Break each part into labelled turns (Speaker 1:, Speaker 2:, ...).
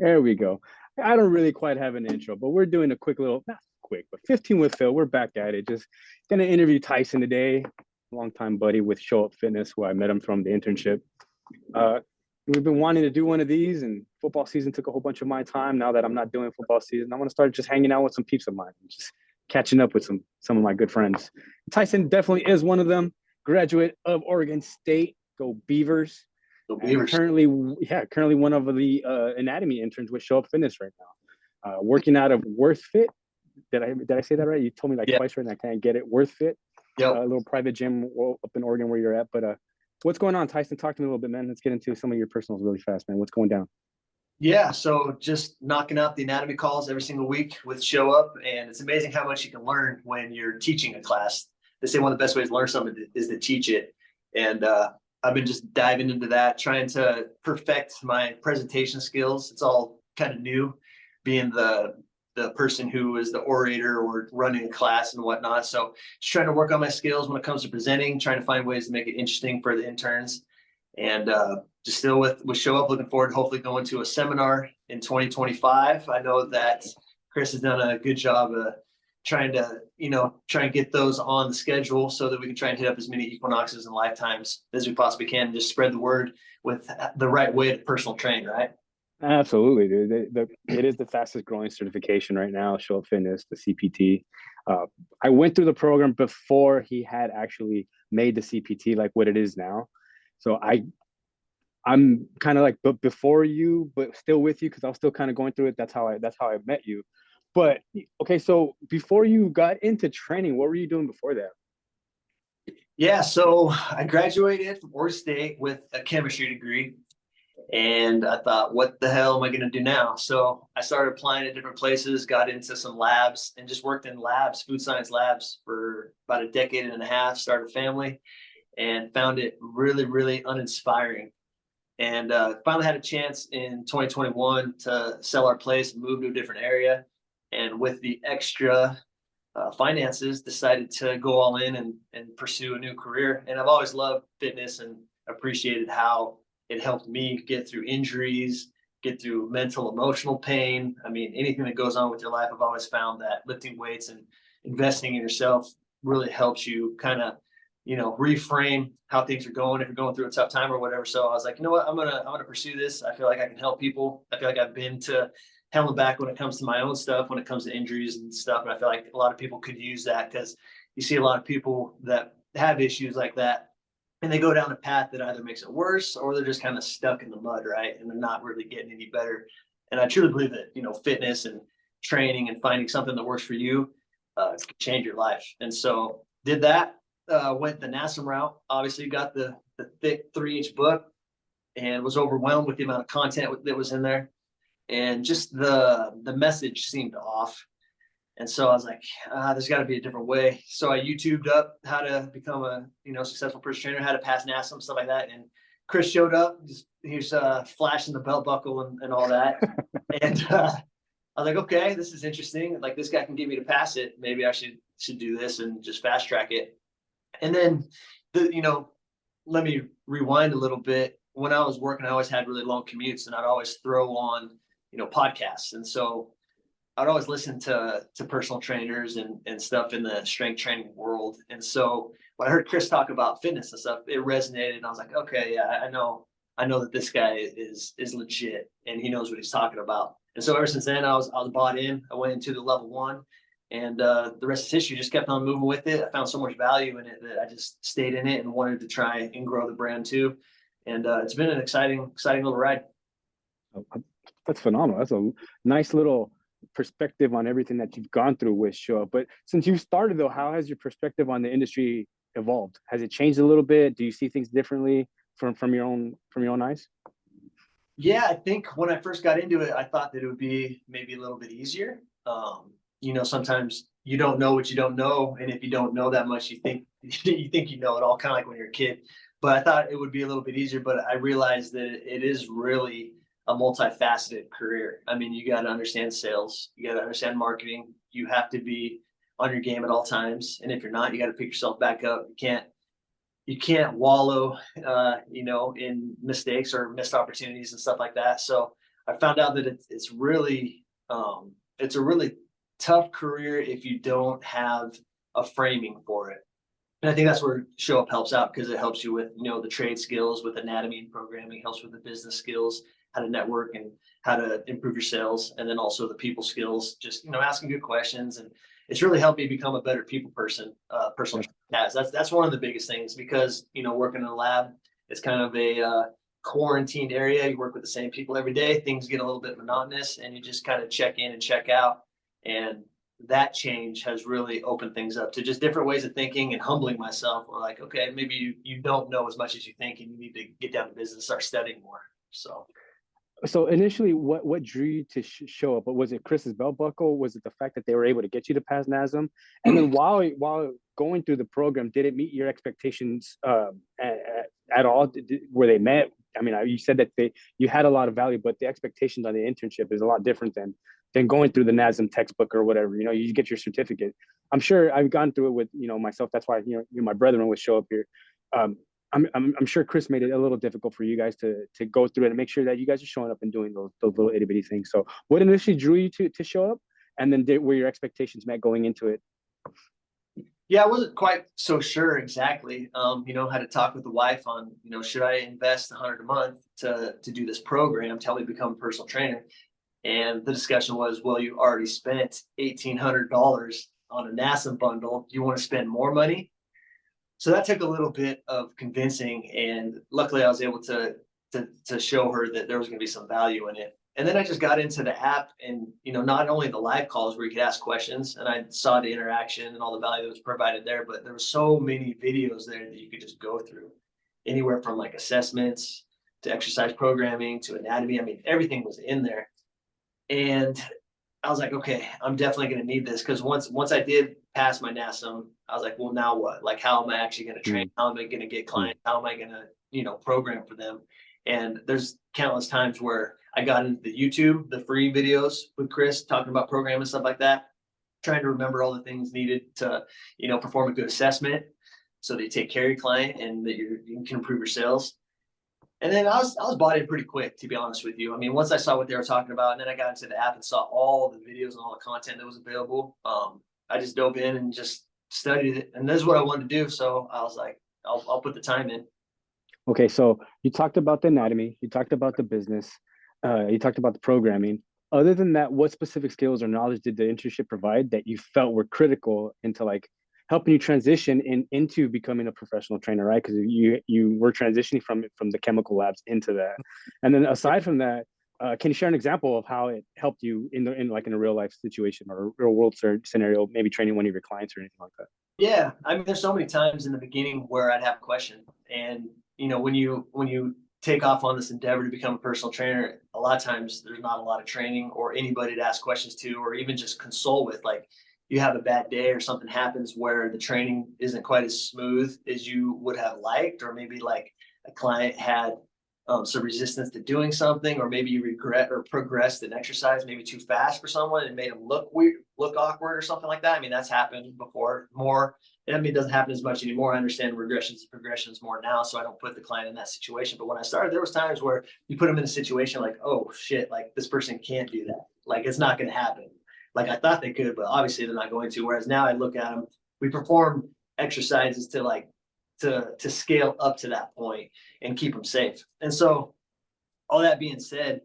Speaker 1: There we go. I don't really quite have an intro, but we're doing a quick little, not quick, but 15 with Phil. We're back at it. Just gonna interview Tyson today, longtime buddy with Show Up Fitness, who I met him from the internship. Uh, we've been wanting to do one of these, and football season took a whole bunch of my time. Now that I'm not doing football season, I want to start just hanging out with some peeps of mine, just catching up with some of my good friends. Tyson definitely is one of them. Graduate of Oregon State. Go Beavers.
Speaker 2: Go
Speaker 1: And
Speaker 2: Beavers.
Speaker 1: currently one of the anatomy interns with Show Up Fitness right now. Working out of Worth Fit. Did I say that right? You told me like twice right, and I can't get it. Worth Fit.
Speaker 2: Yep.
Speaker 1: A little private gym up in Oregon where you're at. But what's going on, Tyson? Talk to me a little bit, man. Let's get into some of your personals really fast, man. What's going down?
Speaker 2: Yeah, so just knocking out the anatomy calls every single week with Show Up, and it's amazing how much you can learn when you're teaching a class. They say one of the best ways to learn something is to teach it, and I've been just diving into that, trying to perfect my presentation skills. It's all kind of new, being the person who is the orator or running a class and whatnot. So just trying to work on my skills when it comes to presenting, trying to find ways to make it interesting for the interns, and just still with Show Up, looking forward to hopefully going to a seminar in 2025. I know that Chris has done a good job of trying to get those on the schedule so that we can try and hit up as many equinoxes and lifetimes as we possibly can, and just spread the word with the right way to personal train, right?
Speaker 1: Absolutely, dude. It is the fastest growing certification right now, Show Up Fitness, the CPT. I went through the program before he had actually made the CPT like what it is now. So I'm kind of like before you, but still with you because I was still kind of going through it. That's how I met you. But okay, so before you got into training, what were you doing before that?
Speaker 2: Yeah, so I graduated from Oregon State with a chemistry degree, and I thought, what the hell am I going to do now? So I started applying at different places, got into some labs, and just worked in labs, food science labs, for about a decade and a half. Started a family, and found it really, really uninspiring. And finally had a chance in 2021 to sell our place and move to a different area. And with the extra finances, decided to go all in and pursue a new career. And I've always loved fitness and appreciated how it helped me get through injuries, get through mental, emotional pain. I mean, anything that goes on with your life, I've always found that lifting weights and investing in yourself really helps you kind of, reframe how things are going if you're going through a tough time or whatever. So I was like, you know what, I'm gonna pursue this. I feel like I can help people. I feel like I've been to hell and back when it comes to my own stuff, when it comes to injuries and stuff. And I feel like a lot of people could use that, because you see a lot of people that have issues like that, and they go down a path that either makes it worse or they're just kind of stuck in the mud, right? And they're not really getting any better. And I truly believe that, fitness and training and finding something that works for you can change your life. And so did that. Went the NASM route, obviously got the thick 3-inch book, and was overwhelmed with the amount of content that was in there. And just the message seemed off. And so I was like, there's got to be a different way. So I YouTubed up how to become a successful personal trainer, how to pass NASM, stuff like that. And Chris showed up, he was flashing the belt buckle and all that. And I was like, okay, this is interesting. Like, this guy can get me to pass it. Maybe I should do this and just fast track it. And then let me rewind a little bit. When I was working, I always had really long commutes, and I'd always throw on podcasts. And so I'd always listen to personal trainers and stuff in the strength training world. And so when I heard Chris talk about fitness and stuff, it resonated. And I was like, okay, yeah, I know that this guy is legit and he knows what he's talking about. And so ever since then, I was bought in. I went into the level 1, and the rest is history. Just kept on moving with it. I found so much value in it that I just stayed in it and wanted to try and grow the brand too. And it's been an exciting little ride.
Speaker 1: That's phenomenal. That's a nice little perspective on everything that you've gone through with Show Up. But since you started though, how has your perspective on the industry evolved? Has it changed a little bit? Do you see things differently from your own eyes?
Speaker 2: Yeah, I think when I first got into it, I thought that it would be maybe a little bit easier. Sometimes you don't know what you don't know, and if you don't know that much, you think you know it all, kind of like when you're a kid. But I thought it would be a little bit easier, but I realized that it is really a multifaceted career. I mean, you got to understand sales, you got to understand marketing, you have to be on your game at all times, and if you're not, you got to pick yourself back up. You can't wallow, in mistakes or missed opportunities and stuff like that. So I found out that it's a really tough career if you don't have a framing for it. And I think that's where Show Up helps out, because it helps you with, the trade skills, with anatomy and programming, helps with the business skills, how to network and how to improve your sales. And then also the people skills, just, asking good questions. And it's really helped me become a better people person, personal as that's one of the biggest things, because, working in a lab, it's kind of a quarantined area. You work with the same people every day. Things get a little bit monotonous, and you just kind of check in and check out. And that change has really opened things up to just different ways of thinking and humbling myself. Or like, okay, maybe you don't know as much as you think, and you need to get down to business, start studying more.
Speaker 1: So initially, what drew you to Show Up? Was it Chris's belt buckle? Was it the fact that they were able to get you to pass NASM? And then while going through the program, did it meet your expectations at all? Were they met? I mean, you said that you had a lot of value, but the expectations on the internship is a lot different than going through the NASM textbook or whatever. You get your certificate. I'm sure I've gone through it with myself. That's why you're my brethren with Show Up here. I'm sure Chris made it a little difficult for you guys to go through it and make sure that you guys are showing up and doing those little itty bitty things. So what initially drew you to Show Up, and then were your expectations met going into it?
Speaker 2: Yeah, I wasn't quite so sure exactly. Had to talk with the wife on, should I invest $100 a month to do this program to help me become a personal trainer? And the discussion was, well, you already spent $1,800 on a NASM bundle. Do you want to spend more money? So that took a little bit of convincing, and luckily I was able to show her that there was going to be some value in it. And then I just got into the app, and not only the live calls where you could ask questions, and I saw the interaction and all the value that was provided there, but there were so many videos there that you could just go through, anywhere from like assessments to exercise programming to anatomy. I mean, everything was in there. And I was like, okay, I'm definitely going to need this, because once I did pass my NASM, I was like, well, now what? Like, how am I actually going to train? How am I going to get clients? How am I going to, program for them? And there's countless times where I got into the YouTube, the free videos with Chris talking about programming and stuff like that, trying to remember all the things needed to, perform a good assessment so that you take care of your client and that you can improve your sales. And then I was bought in pretty quick, to be honest with you. I mean, once I saw what they were talking about, and then I got into the app and saw all the videos and all the content that was available, I just dove in and just studied it. And this is what I wanted to do. So I was like, I'll put the time in.
Speaker 1: Okay, so you talked about the anatomy, you talked about the business, you talked about the programming. Other than that, what specific skills or knowledge did the internship provide that you felt were critical into like helping you transition into becoming a professional trainer, right? Because you were transitioning from the chemical labs into that. And then aside from that, can you share an example of how it helped you in a real life situation or a real world scenario, maybe training one of your clients or anything like that?
Speaker 2: Yeah, I mean, there's so many times in the beginning where I'd have a question, and when you take off on this endeavor to become a personal trainer, a lot of times there's not a lot of training or anybody to ask questions to, or even just console with. Like, you have a bad day or something happens where the training isn't quite as smooth as you would have liked, or maybe like a client had some resistance to doing something, or maybe you regret or progressed an exercise maybe too fast for someone and made them look weird, look awkward or something like that. I mean, that's happened before more. I mean, it doesn't happen as much anymore. I understand regressions and progressions more now, so I don't put the client in that situation. But when I started, there was times where you put them in a situation like, oh shit, like this person can't do that. Like, it's not going to happen. Like, I thought they could, but obviously they're not going to. Whereas now I look at them, we perform exercises to scale up to that point and keep them safe. And so, all that being said,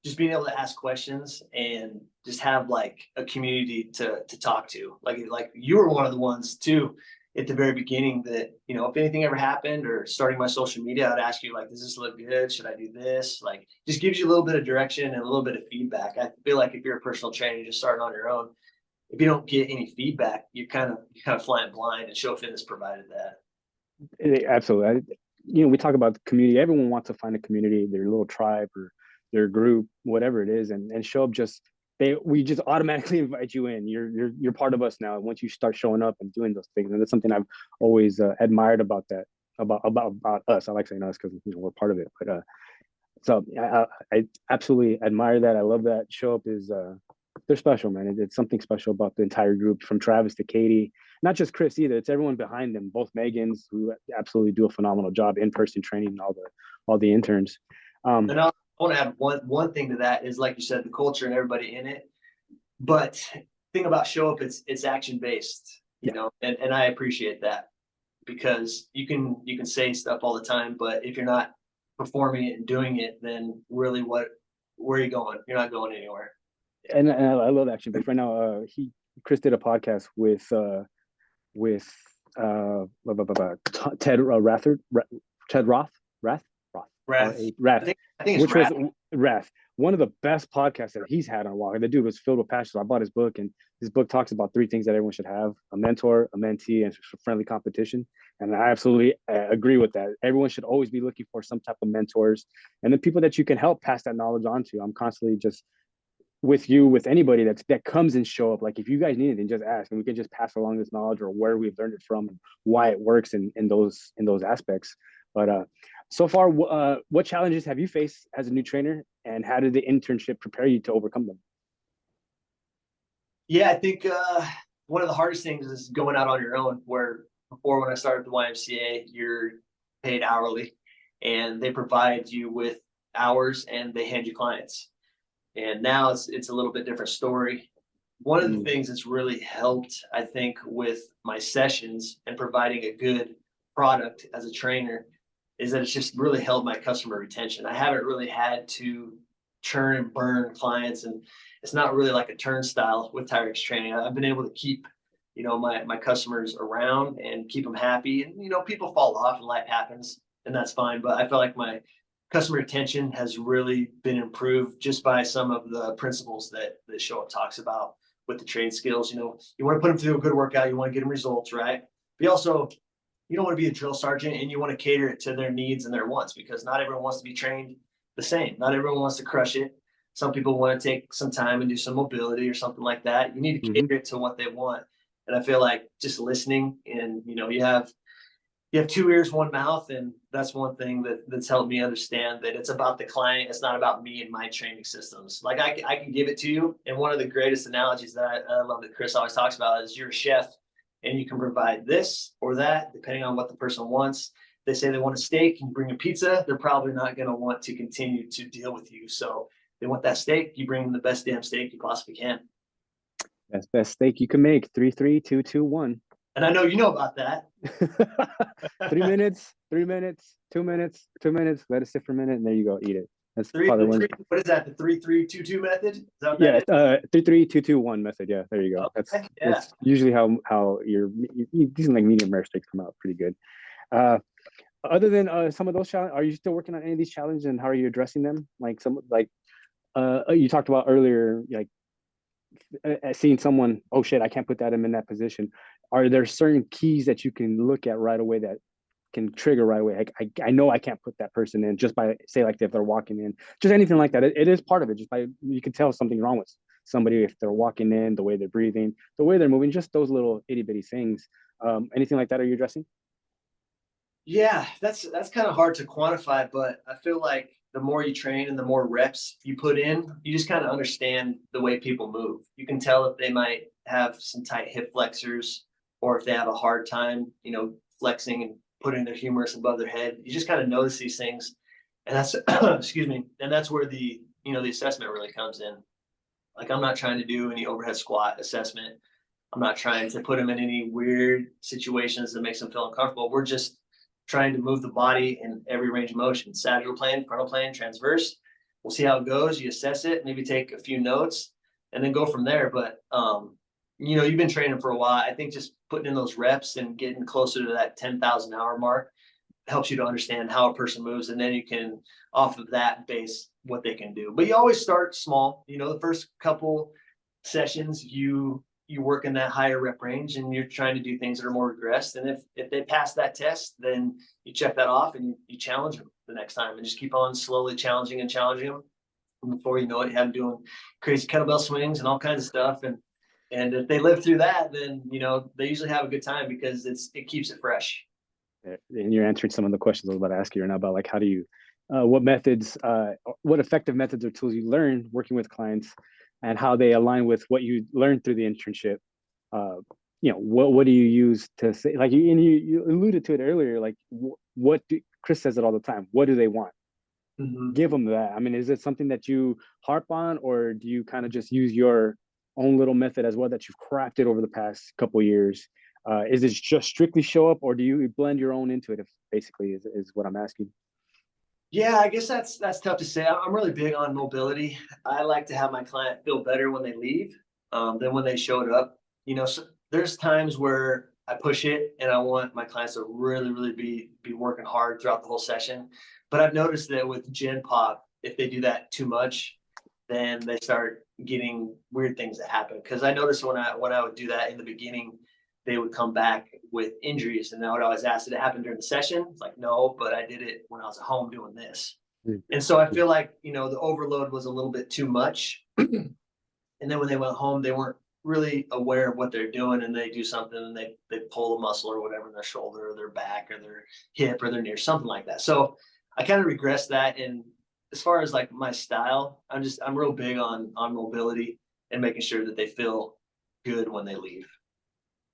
Speaker 2: just being able to ask questions and just have like a community to talk to. Like you were one of the ones too at the very beginning that, if anything ever happened or starting my social media, I'd ask you like, does this look good? Should I do this? Like, just gives you a little bit of direction and a little bit of feedback. I feel like if you're a personal trainer, just starting on your own, if you don't get any feedback, you're kind of flying blind, and Show Fitness provided that.
Speaker 1: Absolutely. We talk about the community. Everyone wants to find a community, their little tribe or their group, whatever it is, and Show Up we just automatically invite you in. You're part of us now. Once you start showing up and doing those things, and that's something I've always admired about that about us. I like saying us because we're part of it. But so I absolutely admire that. I love that. Show Up is they're special, man. It's something special about the entire group, from Travis to Katie, not just Chris either. It's everyone behind them, both Megans, who absolutely do a phenomenal job in person training all the interns.
Speaker 2: And I want to add one thing to that is, like you said, the culture and everybody in it. But thing about show up, it's action based,
Speaker 1: Yeah.
Speaker 2: and I appreciate that, because you can say stuff all the time, but if you're not performing it and doing it, then really where are you going? You're not going anywhere.
Speaker 1: And I love action based. Right now, Chris did a podcast with Ted Ted Roth,
Speaker 2: Wrath. I
Speaker 1: Rath,
Speaker 2: think it's
Speaker 1: which was
Speaker 2: wrath.
Speaker 1: Rath, one of the best podcasts that he's had on a walk. The dude was filled with passion. So I bought his book, and his book talks about three things that everyone should have: a mentor, a mentee, and friendly competition. And I absolutely agree with that. Everyone should always be looking for some type of mentors and the people that you can help pass that knowledge on to. I'm constantly just with you, with anybody that comes and show up. Like if you guys need anything, just ask, and we can just pass along this knowledge or where we've learned it from and why it works in those aspects. But so far, what challenges have you faced as a new trainer, and how did the internship prepare you to overcome them?
Speaker 2: Yeah, I think one of the hardest things is going out on your own. Where before, when I started the YMCA, you're paid hourly, and they provide you with hours and they hand you clients. And now it's a little bit different story. One of the
Speaker 1: Mm.
Speaker 2: things that's really helped, I think, with my sessions and providing a good product as a trainer is that it's just really held my customer retention. I haven't really had to churn and burn clients, and it's not really like a turnstile with Tyrex training. I've been able to keep, my customers around and keep them happy. And people fall off and life happens, and that's fine. But I feel like my customer retention has really been improved just by some of the principles that Show Up talks about with the trade skills. You want to put them through a good workout, you want to get them results, right? But you don't want to be a drill sergeant, and you want to cater it to their needs and their wants, because not everyone wants to be trained the same. Not everyone wants to crush it. Some people want to take some time and do some mobility or something like that. You need to
Speaker 1: Mm-hmm.
Speaker 2: cater it to what they want. And I feel like just listening, and you have two ears, one mouth, and that's one thing that's helped me understand that it's about the client. It's not about me and my training systems. Like I can give it to you, and one of the greatest analogies that I love that Chris always talks about is you're a chef, and you can provide this or that depending on what the person wants. They say they want a steak, and you bring a pizza, they're probably not going to want to continue to deal with you. So they want that steak, you bring them the best damn steak you possibly can.
Speaker 1: That's best steak you can make. 3-3-2-2-1.
Speaker 2: And I know you know about that.
Speaker 1: 3 minutes, 3 minutes, 2 minutes, 2 minutes. Let it sit for a minute, and there you go. Eat it. That's
Speaker 2: Three,
Speaker 1: probably one.
Speaker 2: three, what is that? The 3-3-2-2 method? Is that what
Speaker 1: Yeah,
Speaker 2: that is?
Speaker 1: 3-3-2-2-1 method. Yeah, there you go.
Speaker 2: Okay, yeah.
Speaker 1: That's usually how these like medium rare steaks come out pretty good. Uh, Other than some of those challenges, are you still working on any of these challenges, and how are you addressing them? Like you talked about earlier, like seeing someone, oh shit, I can't put that in that position. Are there certain keys that you can look at right away that can trigger right away? Like I know I can't put that person in just by, say, like if they're walking in, just anything like that. It is part of it. Just by, you can tell something wrong with somebody if they're walking in, the way they're breathing, the way they're moving, just those little itty bitty things. Anything like that are you addressing?
Speaker 2: Yeah, that's kind of hard to quantify, but I feel like the more you train and the more reps you put in, you just kind of understand the way people move. You can tell if they might have some tight hip flexors, or if they have a hard time, flexing and putting their humerus above their head. You just kind of notice these things. And that's excuse me, and that's where the assessment really comes in. Like, I'm not trying to do any overhead squat assessment. I'm not trying to put them in any weird situations that makes them feel uncomfortable. We're just trying to move the body in every range of motion: sagittal plane, frontal plane, transverse. We'll see how it goes. You assess it, maybe take a few notes, and then go from there. But you've been training for a while. I think just putting in those reps and getting closer to that 10,000 hour mark helps you to understand how a person moves, and then you can, off of that, base what they can do. But you always start small. The first couple sessions, you work in that higher rep range, and you're trying to do things that are more regressed. And if they pass that test, then you check that off, and you challenge them the next time, and just keep on slowly challenging them. And before you know it, you have them doing crazy kettlebell swings and all kinds of stuff. And if they live through that, then they usually have a good time, because it keeps it fresh.
Speaker 1: And you're answering some of the questions I was about to ask you right now about, like, how do you, what effective methods or tools you learn working with clients, and how they align with what you learned through the internship. What do you use to say, like, you alluded to it earlier, like Chris says it all the time. What do they want?
Speaker 2: Mhm.
Speaker 1: give them that? I mean, is it something that you harp on, or do you kind of just use your own little method as well that you've crafted over the past couple years? Is it just strictly show up, or do you blend your own into it? If basically is what I'm asking.
Speaker 2: Yeah, I guess that's tough to say. I'm really big on mobility. I like to have my client feel better when they leave than when they showed up. So there's times where I push it and I want my clients to really, really be working hard throughout the whole session. But I've noticed that with Gen Pop, if they do that too much, then they start getting weird things that happen. Because I noticed when I would do that in the beginning, they would come back with injuries, and I would always ask, "Did it happen during the session?" It's like, "No, but I did it when I was at home doing this."
Speaker 1: Mm.
Speaker 2: And so I feel like the overload was a little bit too much. And then when they went home, they weren't really aware of what they're doing, and they do something and they pull a muscle or whatever in their shoulder or their back or their hip or their knee or something like that. So I kind of regress that. And as far as like my style, I'm real big on mobility and making sure that they feel good when they leave.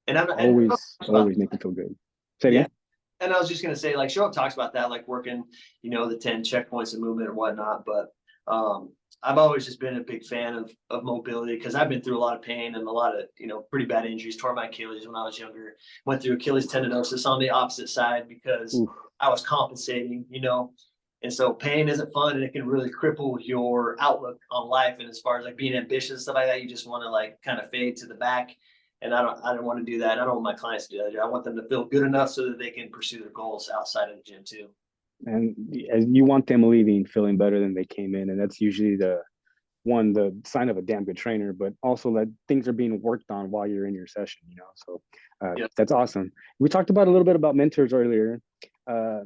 Speaker 2: And I'm and about
Speaker 1: Always make them feel good. Say it
Speaker 2: yeah.
Speaker 1: again.
Speaker 2: And I was just gonna say, like, Show Up talks about that, like working, the 10 checkpoints of movement and whatnot. But I've always just been a big fan of mobility because I've been through a lot of pain and a lot of, pretty bad injuries. Tore my Achilles when I was younger, went through Achilles tendinosis on the opposite side because
Speaker 1: Oof.
Speaker 2: I was compensating. And so pain isn't fun and it can really cripple your outlook on life. And as far as like being ambitious and stuff like that, you just want to like kind of fade to the back. And I don't want to do that. I don't want my clients to do that. I want them to feel good enough so that they can pursue their goals outside of the gym too.
Speaker 1: And you want them leaving feeling better than they came in, and that's usually the sign of a damn good trainer, but also that things are being worked on while you're in your session. So
Speaker 2: Yeah.
Speaker 1: that's awesome. We talked about a little bit about mentors earlier. uh,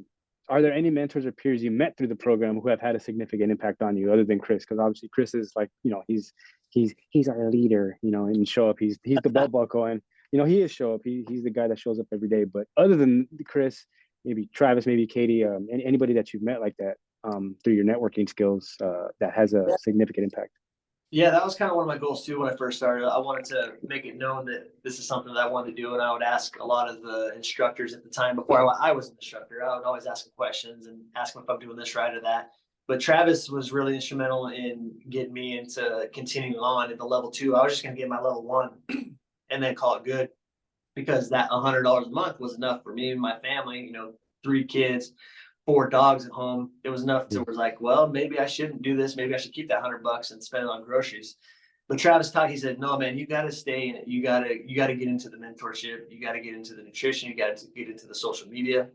Speaker 1: are there any mentors or peers you met through the program who have had a significant impact on you other than Chris? Because obviously Chris is like, he's our leader, and Show Up. He's the belt buckle, and he is Show Up. He's the guy that shows up every day. But other than Chris, maybe Travis, maybe Katie, anybody that you've met like that through your networking skills that has a significant impact.
Speaker 2: Yeah, that was kind of one of my goals too when I first started. I wanted to make it known that this is something that I wanted to do, and I would ask a lot of the instructors at the time before I was an instructor. I would always ask them questions and ask them if I'm doing this right or that. But Travis was really instrumental in getting me into continuing on at the level two. I was just going to get my level one and then call it good because that $100 a month was enough for me and my family. 3 kids, 4 dogs at home. It was enough to was like, well, maybe I shouldn't do this. Maybe I should keep that $100 and spend it on groceries. But Travis taught. He said, no, man, you got to stay in it. You got to get into the mentorship. You got to get into the nutrition. You got to get into the social media.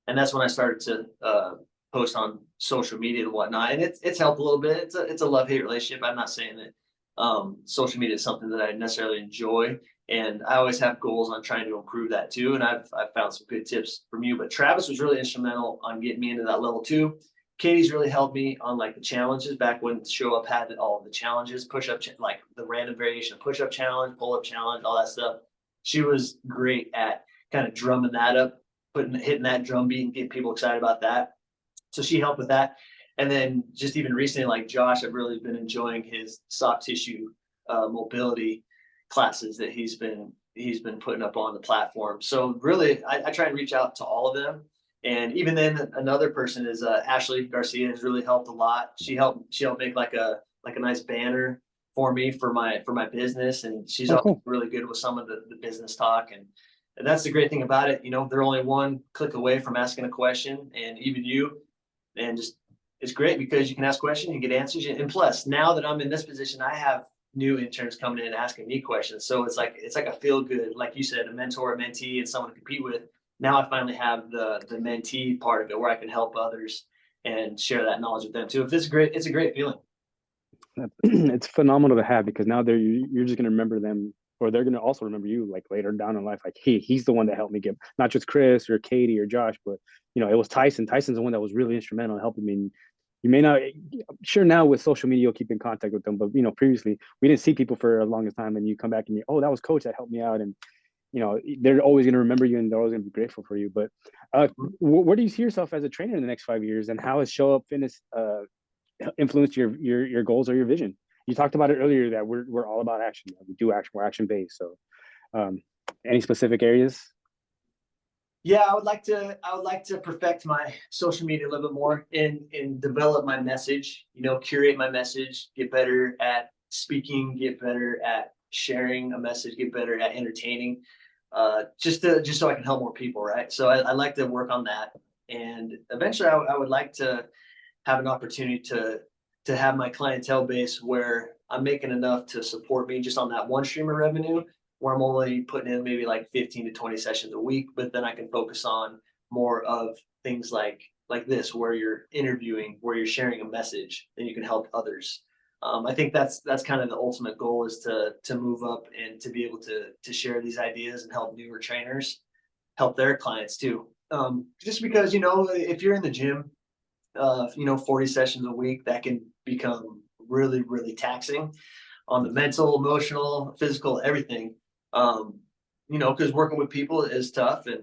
Speaker 2: And that's when I started to post on social media and whatnot. And it's helped a little bit. It's a love hate relationship. I'm not saying that social media is something that I necessarily enjoy, and I always have goals on trying to improve that too. And I've found some good tips from you. But Travis was really instrumental on getting me into that level two. Katie's really helped me on like the challenges back when Show Up had all of the challenges, push up, like the random variation of push up challenge, pull up challenge, all that stuff. She was great at kind of drumming that up, hitting that drum beat and getting people excited about that. So she helped with that. And then just even recently, like Josh, I've really been enjoying his soft tissue mobility classes that he's been putting up on the platform. So really, I try and reach out to all of them. And even then, another person is Ashley Garcia has really helped a lot. She helped make like a nice banner for me for my business, and she's
Speaker 1: Oh,
Speaker 2: also
Speaker 1: cool.
Speaker 2: really good with some of the business talk. And that's the great thing about it. They're only one click away from asking a question, and even you, and just it's great because you can ask questions, you get answers, and plus, now that I'm in this position, I have new interns coming in and asking me questions. So it's like a feel good, like you said, a mentor, a mentee, and someone to compete with. Now I finally have the mentee part of it where I can help others and share that knowledge with them too. If it's great, it's a great feeling.
Speaker 1: It's phenomenal to have because now you're just gonna remember them, or they're gonna also remember you like later down in life. Like, hey, he's the one that helped me get not just Chris or Katie or Josh, but it was Tyson. Tyson's the one that was really instrumental in helping me. And you may not, I'm sure now with social media you'll keep in contact with them, but previously we didn't see people for a longest time, and you come back and oh, that was Coach that helped me out, and they're always going to remember you and they're always going to be grateful for you. But where do you see yourself as a trainer in the next 5 years, and how has Show Up Fitness influenced your goals or your vision? You talked about it earlier that we're all about action. We do action. We're action based. So, any specific areas?
Speaker 2: Yeah, I would like to perfect my social media a little bit more and develop my message, curate my message, get better at speaking, get better at sharing a message, get better at entertaining, just so I can help more people, right? So I like to work on that. And eventually I would like to have an opportunity to have my clientele base where I'm making enough to support me just on that one stream of revenue, where I'm only putting in maybe like 15 to 20 sessions a week, but then I can focus on more of things like this, where you're interviewing, where you're sharing a message, and you can help others. I think that's kind of the ultimate goal, is to move up and to be able to share these ideas and help newer trainers help their clients too. Just because if you're in the gym 40 sessions a week, that can become really, really taxing on the mental, emotional, physical, everything. Because working with people is tough and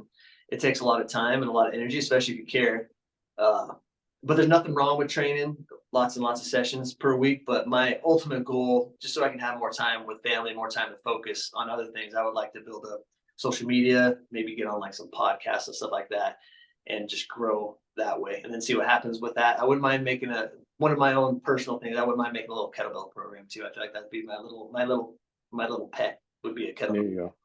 Speaker 2: it takes a lot of time and a lot of energy, especially if you care. Uh, but there's nothing wrong with training lots and lots of sessions per week. But my ultimate goal, just so I can have more time with family, more time to focus on other things, I would like to build up social media, maybe get on like some podcasts and stuff like that, and just grow that way, and then see what happens with that. I wouldn't mind making one of my own personal things. I wouldn't mind making a little kettlebell program too. I feel like that'd be my little pet would be a
Speaker 1: There
Speaker 2: kettlebell.
Speaker 1: you go.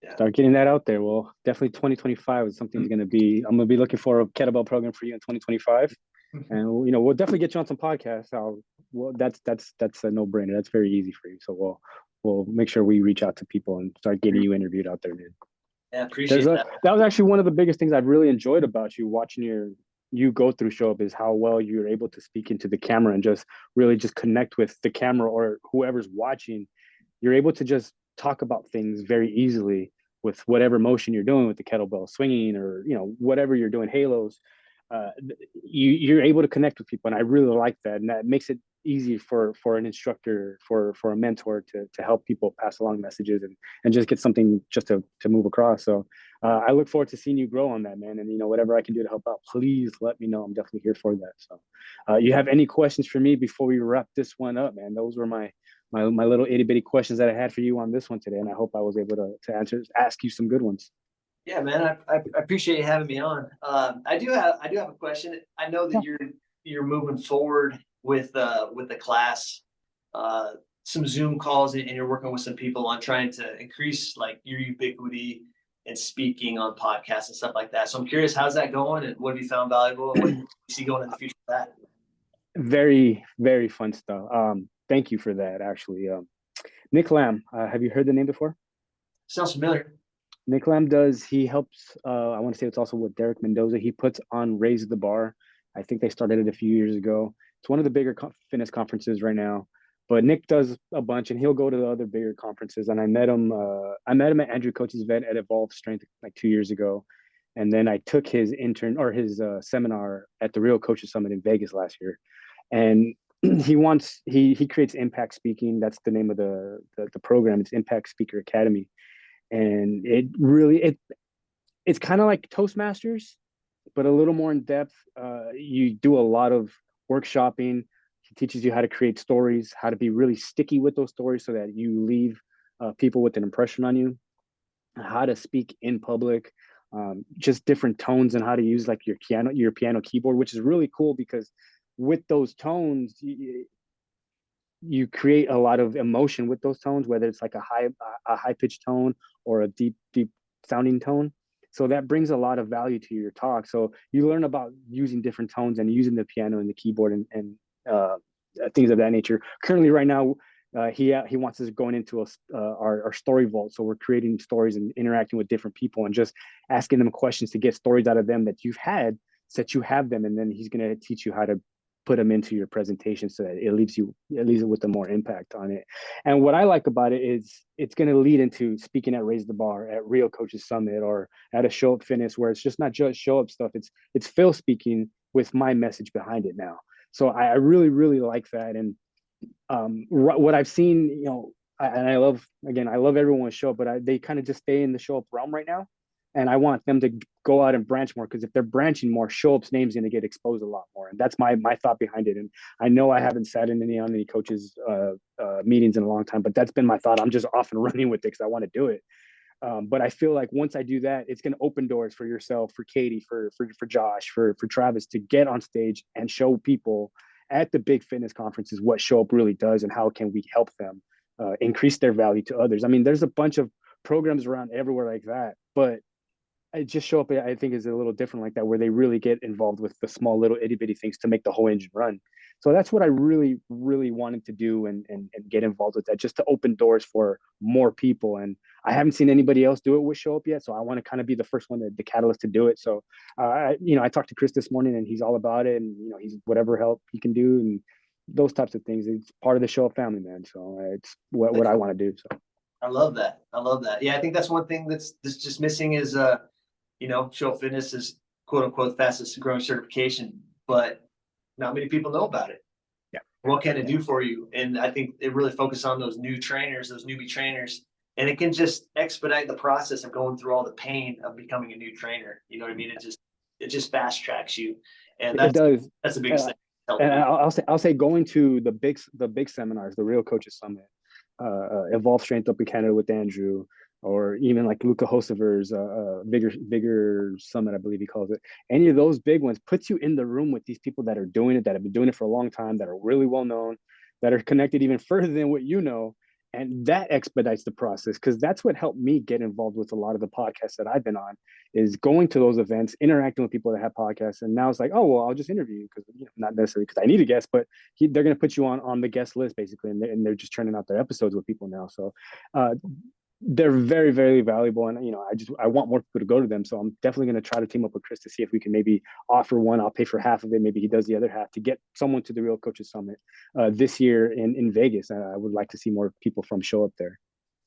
Speaker 2: Yeah.
Speaker 1: Start getting that out there. Well, definitely 2025 is something's going to be. I'm going to be looking for a kettlebell program for you in 2025, and we'll definitely get you on some podcasts. Well, that's a no brainer. That's very easy for you. So we'll make sure we reach out to people and start getting you interviewed out there, man.
Speaker 2: Yeah,
Speaker 1: There's
Speaker 2: appreciate
Speaker 1: a
Speaker 2: that.
Speaker 1: That was actually one of the biggest things I've really enjoyed about you watching you go through show up, is how well you're able to speak into the camera and just really just connect with the camera or whoever's watching. You're able to just talk about things very easily with whatever motion you're doing with the kettlebell swinging, or whatever you're doing, halos. uh, you're able to connect with people, and I really like that, and that makes it easy for an instructor, for a mentor to help people pass along messages and just get something just to move across. So I look forward to seeing you grow on that, man. And whatever I can do to help out, please let me know. I'm definitely here for that. So you have any questions for me before we wrap this one up, man? Those were my little itty bitty questions that I had for you on this one today, and I hope I was able to ask you some good ones.
Speaker 2: Yeah, man, I appreciate you having me on. I do have a question. I know that
Speaker 1: Yeah.
Speaker 2: you're moving forward with the class, uh, some Zoom calls, and you're working with some people on trying to increase like your ubiquity and speaking on podcasts and stuff like that. So I'm curious, how's that going, and what have you found valuable, and what do you see going in the future with that?
Speaker 1: Very, very fun stuff. Thank you for that. Actually, Nick Lamb, have you heard the name before?
Speaker 2: Sounds familiar.
Speaker 1: Nick Lamb does. He helps. I want to say it's also with Derek Mendoza. He puts on Raise the Bar. I think they started it a few years ago. It's one of the bigger fitness conferences right now. But Nick does a bunch, and he'll go to the other bigger conferences. And I met him. I met him at Andrew Coach's event at Evolve Strength like 2 years ago, and then I took his his seminar at the Real Coaches Summit in Vegas last year. And he creates impact speaking. That's the name of the program. It's Impact Speaker Academy, and it's kind of like Toastmasters, but a little more in depth. You do a lot of workshopping. He teaches you how to create stories, how to be really sticky with those stories so that you leave people with an impression on you, how to speak in public, just different tones, and how to use like your piano keyboard, which is really cool because with those tones, you create a lot of emotion with those tones, whether it's like a high pitched tone or a deep sounding tone. So that brings a lot of value to your talk. So you learn about using different tones and using the piano and the keyboard and things of that nature. Currently, right now, he wants us going into our story vault. So we're creating stories and interacting with different people and just asking them questions to get stories out of them that you've had, so that you have them, and then he's going to teach you how to put them into your presentation so that it leaves it with a more impact on it. And what I like about it is it's going to lead into speaking at Raise the Bar, at Real Coaches Summit, or at a Show Up Fitness, where it's just not just show up stuff. It's Phil speaking with my message behind it now. So I really, really like that. And what I've seen, and I love everyone show up, but they kind of just stay in the show up realm right now. And I want them to go out and branch more, because if they're branching more, show up's name's going to get exposed a lot more. And that's my thought behind it. And I know I haven't sat in any coaches meetings in a long time, but that's been my thought. I'm just off and running with it because I want to do it. But I feel like once I do that, it's going to open doors for yourself, for Katie, for Josh, for Travis to get on stage and show people at the big fitness conferences what Show Up really does and how can we help them increase their value to others. I mean, there's a bunch of programs around everywhere like that, but I just Show Up, I think, is a little different like that, where they really get involved with the small little itty bitty things to make the whole engine run. So that's what I really, really wanted to do and get involved with that, just to open doors for more people. And I haven't seen anybody else do it with Show Up yet. So I want to kind of be the first one, the catalyst to do it. So, I talked to Chris this morning and he's all about it. And, he's whatever help he can do and those types of things. It's part of the Show Up family, man. So it's what I want to do. So
Speaker 2: I love that. I love that. Yeah, I think that's one thing that's just missing is, Show Up Fitness is quote unquote fastest growing certification, but not many people know about it.
Speaker 1: Yeah.
Speaker 2: What can it do for you? And I think it really focuses on those new trainers, those newbie trainers, and it can just expedite the process of going through all the pain of becoming a new trainer. You know what I mean? It just fast tracks you, and
Speaker 1: it does.
Speaker 2: that's the biggest thing.
Speaker 1: And I'll say going to the big seminars, the Real Coaches Summit, Evolve Strength up in Canada with Andrew, or even like Luca Hosever's Vigor Summit, I believe he calls it. Any of those big ones puts you in the room with these people that are doing it, that have been doing it for a long time, that are really well known, that are connected even further than what you know. And that expedites the process, because that's what helped me get involved with a lot of the podcasts that I've been on, is going to those events, interacting with people that have podcasts. And now it's like, oh, well, I'll just interview you, because not necessarily because I need a guest, but they're going to put you on the guest list basically, and they're just churning out their episodes with people now. So they're very, very valuable, and I want more people to go to them. So I'm definitely going to try to team up with Chris to see if we can maybe offer one. I'll pay for half of it, maybe he does the other half, to get someone to the Real Coaches Summit this year in Vegas. I would like to see more people from Show Up there.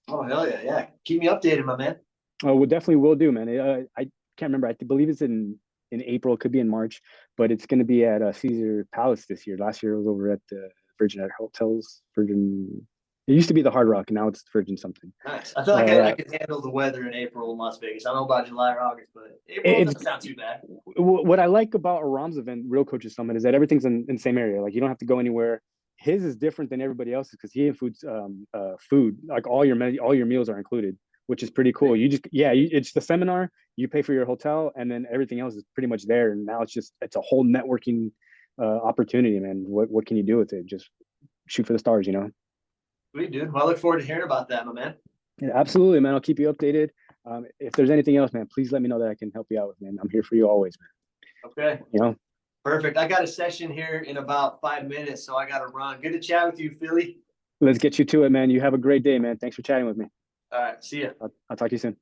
Speaker 2: Oh, hell yeah. Keep me updated, my man.
Speaker 1: We definitely will do, man. I can't remember, I believe it's in April, it could be in March, but it's going to be at Caesar Palace this year. Last year it was over at the Virgin Hotels, it used to be the Hard Rock, and now it's Virgin something.
Speaker 2: Nice. I feel like I could handle the weather in April in Las Vegas. I don't know about July or August, but April doesn't sound too bad.
Speaker 1: What I like about Aram's event, Real Coaches Summit, is that everything's in the same area. Like, you don't have to go anywhere. His is different than everybody else's because he includes food. Like, all your meals are included, which is pretty cool. It's the seminar, you pay for your hotel, and then everything else is pretty much there. And now it's a whole networking opportunity, man. What can you do with it? Just shoot for the stars,
Speaker 2: Sweet, dude. Well, I look forward to hearing about that, my man.
Speaker 1: Yeah, absolutely, man. I'll keep you updated. If there's anything else, man, please let me know that I can help you out with, man. I'm here for you always, man.
Speaker 2: Okay. Perfect. I got a session here in about 5 minutes, so I got to run. Good to chat with you, Philly.
Speaker 1: Let's get you to it, man. You have a great day, man. Thanks for chatting with me.
Speaker 2: All right. See ya.
Speaker 1: I'll talk to you soon.